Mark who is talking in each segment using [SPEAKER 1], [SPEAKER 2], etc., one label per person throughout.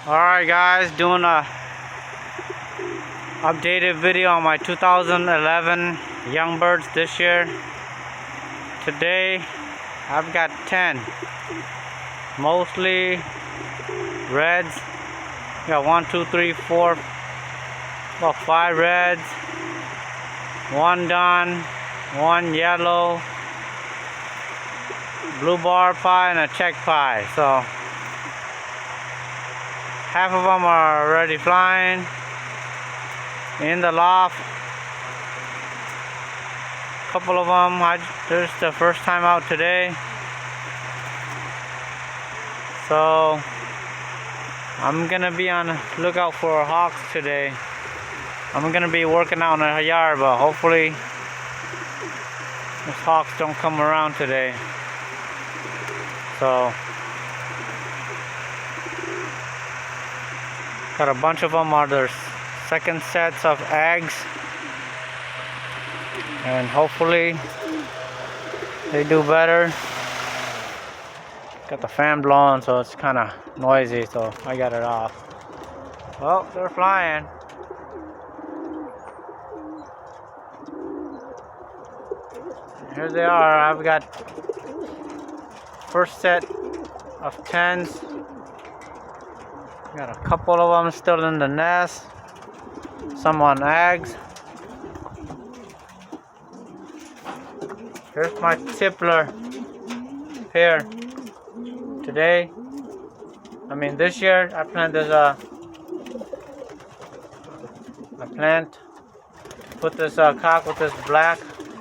[SPEAKER 1] Alright guys, doing a updated video on my 2011 young birds this year. Today I've got 10, mostly reds. Got 1, 2, 3, 4, about 5 reds, 1 dun, 1 yellow, blue bar pie, and a check pie. So half of them are already flying in the loft. A couple of them, this is the first time out today. So I'm gonna be on the lookout for hawks today. I'm gonna be working out in the yard, but hopefully those hawks don't come around today. So got a bunch of them are their second sets of eggs, and hopefully they do better. Got the fan blowing, so it's kind of noisy, so I got it off. Well, they're flying. Here they are. I've got first set of 10s. Got a couple of them still in the nest, some on eggs. Here's my tippler here. Today, this year, I planted put this cock with this black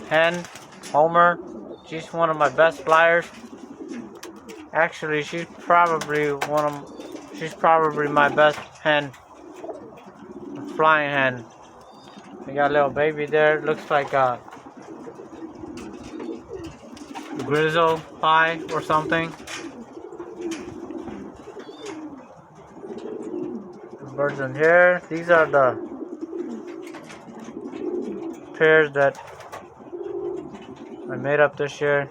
[SPEAKER 1] hen, Homer. She's one of my best flyers. Actually, she's probably my best hen, flying hen. We got a little baby there. Looks like a grizzle pie or something. Birds in here. These are the pairs that I made up this year.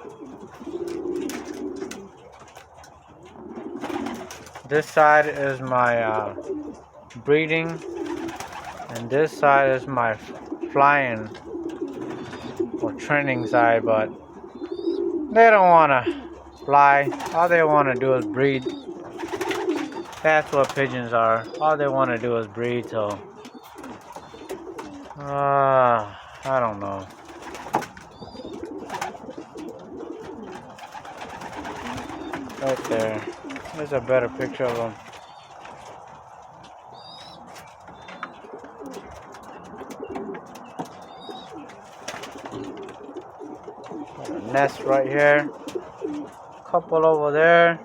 [SPEAKER 1] This side is my breeding, and this side is my flying or training side, but they don't want to fly. All they want to do is breed. That's what pigeons are. All they want to do is breed, so I don't know. Right there. There's a better picture of them. Got a nest right here. Couple over there.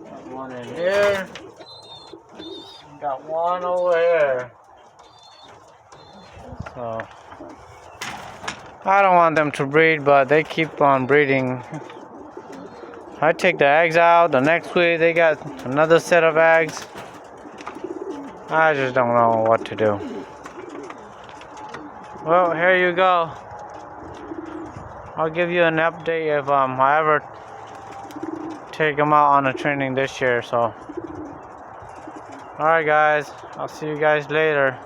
[SPEAKER 1] Got one in here. Got one over here. So I don't want them to breed, but they keep on breeding. I take the eggs out. The next week they got another set of eggs. I just don't know what to do. Well, here you go. I'll give you an update if I ever take them out on a training this year. So, alright guys, I'll see you guys later.